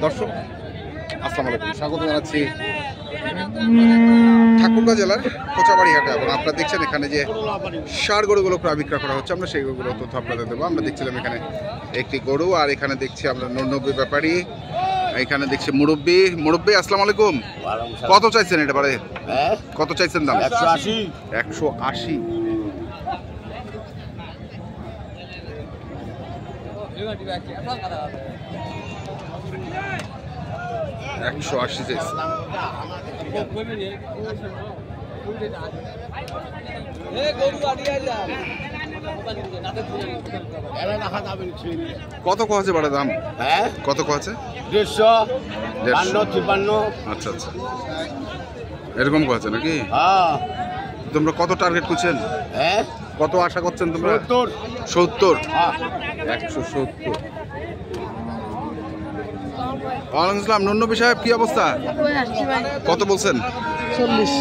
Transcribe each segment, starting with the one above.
দর্শক আসসালামু আলাইকুম, স্বাগত জানাচ্ছি ঠাকুরগাঁও জেলার কোচাবাড়ি হাটে। এবং আপনারা দেখছেন এখানে যে ষাঁড় গরুগুলো ক্রয় বিক্রয় করা হচ্ছে, আমরা সেই গরুগুলো তথ্য আপনাদের দেবো। আমরা দেখছিলাম এখানে একটি গরু, আর এখানে দেখছি আমরা নব্বই ব্যাপারী, এখানে দেখছি মুরব্বী। আসসালামু আলাইকুম। কত চাইছেন এটা বারে? কত চাইছেন দাম? 180। 180। কত কছে বাড়া দাম? কত কছে? 150, আচ্ছা আচ্ছা, এরকম কছে নাকি? তোমরা কত টার্গেট করছেন? কত আশা করছেন তোমরা? 70। 170। ওয়ালাইকুম আসসালাম। নন্নবী সাহেব, কি অবস্থা? কত বলছেন? 40।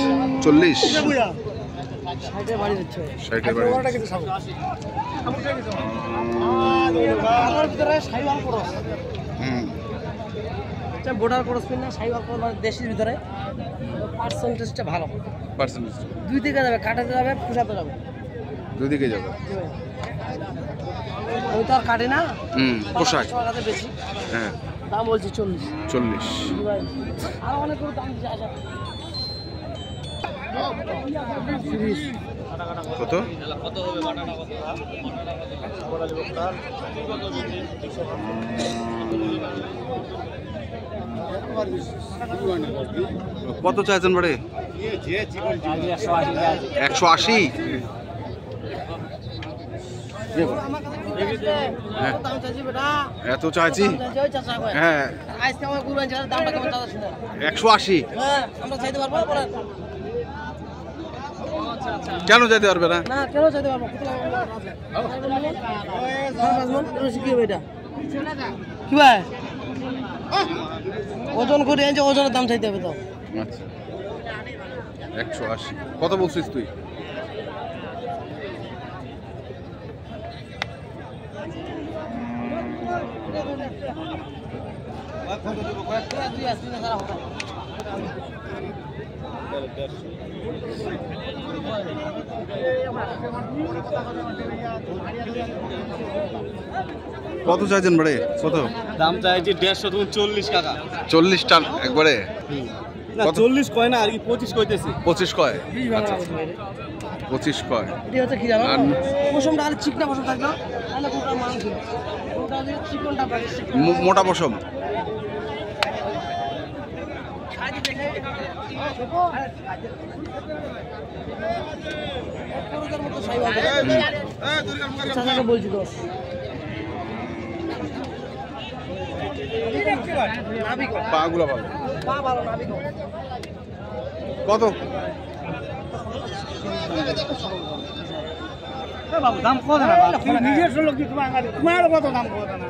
60-এর বাড়ি। বোর্ডার ক্রস না, সাইবার ক্রস দেশের ভিতরে পার্সেন্টেজটা ভালো। পার্সেন্টেজ দুই দিকে যাবে, কাটাতে যাবে, পুষাতে যাবে, দুই দিকে যাবে। আমি তো আর কাটে না, পোশাক বেশি। হ্যাঁ, দাম বলছি 40। আর অনেক করে দাম দিচ্ছে। আশা কত? কত চাইছেন বাড়ি? 180। এত চাইছি? হ্যাঁ, 180। কেন চাইতে পারবে না? কেন চাইতে পারবো? কি ভাই, ওজন করে আনছে, ওজনের দাম চাইতে হবে তো। আচ্ছা, 180। কত বলছিস তুই? কত চাইছেন বাড়ে? কত দাম চাইছি? 150। 40 টাকা। 40 টান একবারে? না, 40 কয় না, আর কি 25 কইতেছি। 25 কয়? আচ্ছা, 25 কয়। এটি হচ্ছে কি জানো, পশমটা আর চিকনা পশম থাকলো, তাহলে কোনটা মান ছিল, কোনটা দিয়ে চিকনটা পাচ্ছে, মোটা পশম। বলছি 10। পাগুলো ভালো। পা ভালো, নাভি কত? বাবু দাম কত না? তুমি নিজের লোক কি তোমার কত দাম কত না?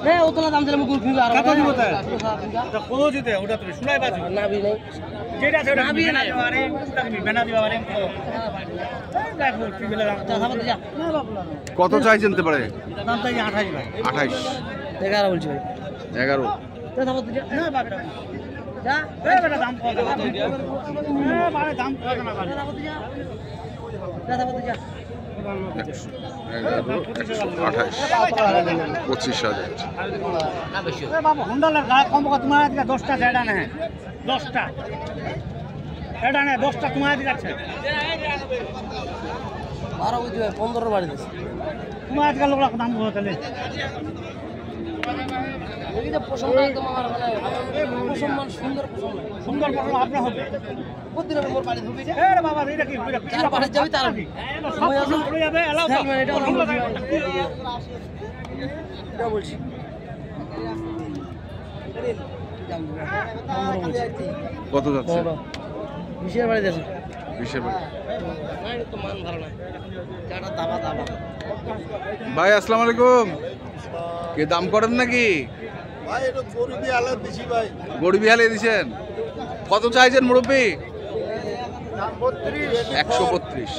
হ্যাঁ, ওতলা দাম দিলে আমি গুড় কিনবো। আর কত দিব? তো কত দিতে? ওটা তুমি শুনাই পাচ্ছ? নাভি নেই, যেটা আছে ওটা বেনা দিবা। আরে তুমি বেনা দিবা। আরে দেখো কি বলে দাম। কত চাই জানতে পারে? দাম চাই 28 ভাই। 28। 11 বলছি ভাই। 11। না বাবা, যা বেটা দাম কত না? মানে দাম কত না? যা 11, 128, 25,000। বাবু হুন্ডালের গায়ে কম তোমার দিকে 10টা সেটা নেই। 10টা এটা নেই, 10টা তোমার দিকে আছে। 12 বুঝি ভাই, 15 বাড়ি দিচ্ছে। তোমার দিকে লোক দাম বলো তাহলে। এই যে পশমটা একদম আমার মানে পশম, মান সুন্দর পশম, সুন্দর পশম আপনার হবে। প্রতিদিন আমি মোর বাড়ি ঢুকে এ বাবা, এটা কি চার বাড়ি যাবি তার আগে সব পশম চলে যাবে। এলাও তো এটা বলছি। কত যাচ্ছে? 20-এর বাড়ি দিয়েছে। 20-এর বাড়ি। তো মান ভালো না, যাটা দাবা দাবা। ভাই আসসালামু আলাইকুম। কে দাম করেন নাকি? ভাই এটা গরিবি আলে দিছি ভাই। গরিবি হালে দিছেন? কত চাইছেন মুরব্বি? 132।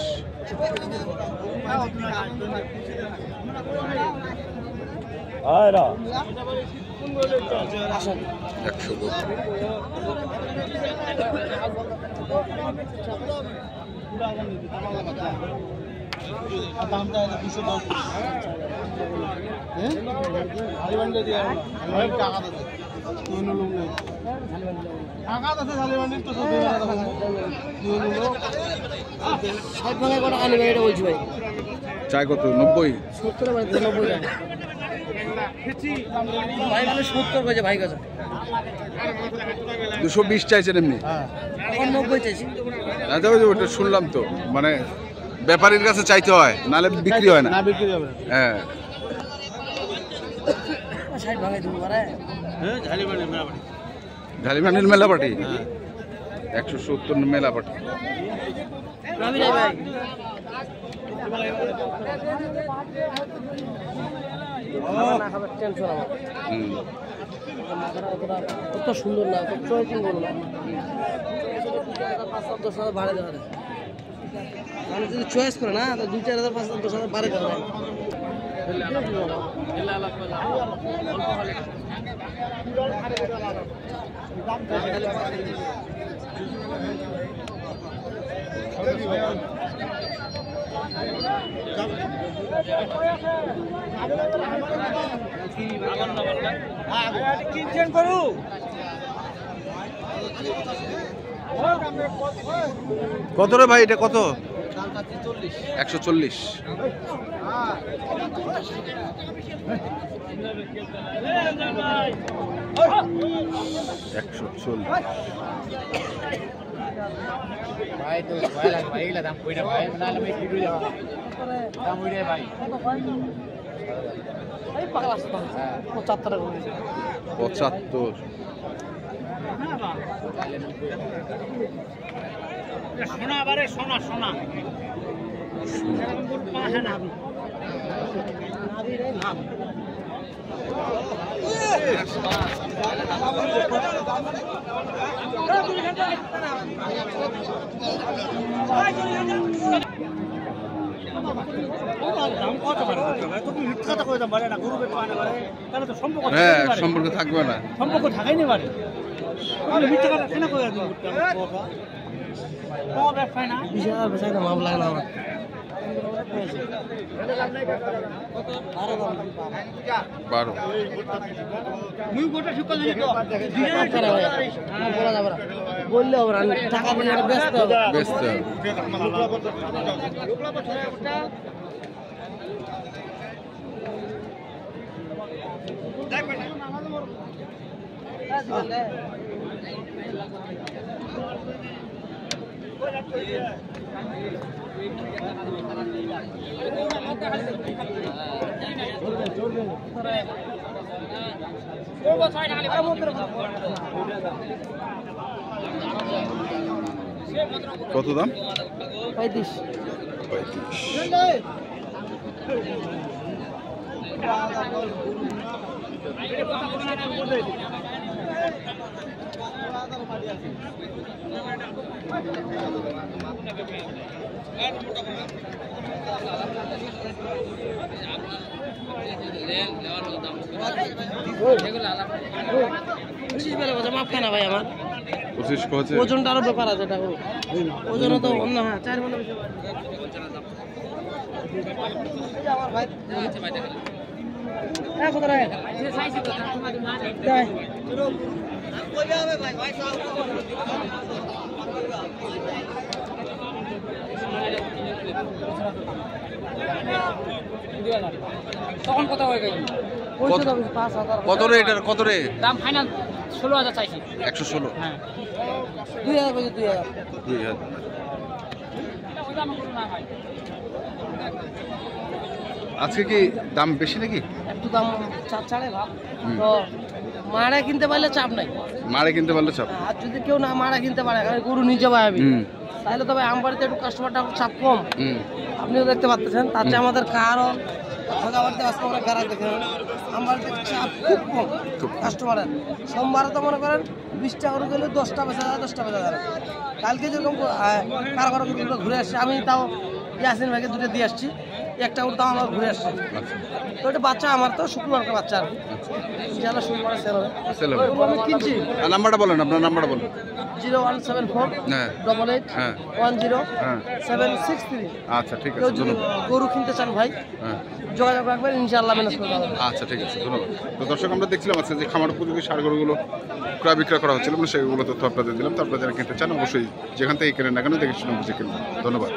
আসেন 100 ষাট ভাঙায় কটা আনি ভাই এটা বলছি ভাই চাই কত 90 70 ভাই 90 টাকা ভাই মানে 70 কইছে ভাই কাছে 220 চাইছেন এমনি এখন 90 চাইছি আচ্ছা ওটা শুনলাম তো মানে ব্যাপারীর কাছে চাইতে হয় নালে বিক্রি হয় না হ্যাঁ 60 ভাঙায় তুমি মারে ঝালিমানির মেলা পাটি 170 মেলা পাটি আমি নাই ভাই না খাবার টেনশন আমার কত সুন্দর না কত চয়েসিং করো না 5-10,000 ভাড়া দেওয়া যায় মানে যদি চয়েস করে না তো 2-4,000 5-10,000 ভাড়া দেওয়া যায় কত রে ভাই এটা কত 140 ভাই তো ভাই লাগে ভাই এগুলা দাম কইরা ভাই নালে আমি ভিডিও দেব দাম কইরা ভাই এই পাগলা আছে 75 টাকা করে 75 সোনা বারে সোনা সোনা পাশে না আমি হ্যাঁ সম্পর্ক থাকবে না সম্পর্ক থাকেনি বাড়ি মিথ্যা কথা কেন কইরা দিন ও ব্যবসা না 20,000 বেচা না মামলা লাগে না আমার মুই গোটা শুকল দিই তো বলা যাবে না বললে হবে না টাকা দিলে ব্যস্ত হবে ব্যস্ত কত দাম 35 মাফ না ভাই আমার 25 কত ওজনটা আরো ব্যাপার আছে এটা ওজন তো অন্য হ্যাঁ 4 মণ বেশি আমার ভাই হ্যাঁ কত রাখে তাই কইবে হবে ভাই ভাই তখন কত হয়ে গেল কত রে এটার কত রে দাম ফাইনাল 16,000 চাইছি 116 হ্যাঁ 2000 কইছে 2000 2000 আজকে কি দাম বেশি নাকি একটু দাম ছাড়ে ভাব তো মাড়া কিনতে পারলে চাপ নাই মারে কিনতে পারলে চাপ আর যদি কেউ না মাড়া কিনতে পারে গরু নিয়ে যাবে আমি তাহলে তবে আমবাড়িতে একটু কাস্টমারটা চাপ কম আপনিও দেখতে পাচ্ছেন তার চেয়ে আমাদের কারও বাড়িতে আজকে আমরা গ্রাহক দেখে আমবাড়িতে চাপ খুব কম কাস্টমারের সোমবারে তো মনে করেন 20 টাকা করে গেলে 10টা বেচা যায় 10টা বেচা যায় কালকে যেরকম কারো ঘুরে আসছে আমি তাও ইয়াসিন ভাইকে দুটো দিয়ে আসছি একটা উড়তাম আমার ঘুরে আসছে। আচ্ছা তো এটা বাচ্চা আমার তো শুক্রবারকে বাচ্চা আর কি ইনশাআল্লাহ শুক্রবার সেল হবে। সেল হবে। গরু আমি কিনছি আর নাম্বারটা বলেন, আপনার নাম্বারটা বলেন। 0174 হ্যাঁ 88 হ্যাঁ 10 হ্যাঁ 763। আচ্ছা ঠিক কেউ আছে, যদি ধন্যবাদ। গরু কিনতে চান ভাই হ্যাঁ যোগাযোগ রাখবেন, ইনশাআল্লাহ ম্যানেজ করে দেওয়া যাবে। আচ্ছা ঠিক আছে, ধন্যবাদ। তো দর্শক আমরা দেখছিলাম আজকে যে খামার উপযোগী ষাঁড় গরুগুলো ক্রয় বিক্রয় করা হচ্ছিল, আমরা সেগুলো তথ্য আপনাদের দিলাম। তো আপনারা যারা কিনতে চান অবশ্যই যেখান থেকে কেনেন না কেন দেখে শুনে বুঝে কিনবেন। ধন্যবাদ।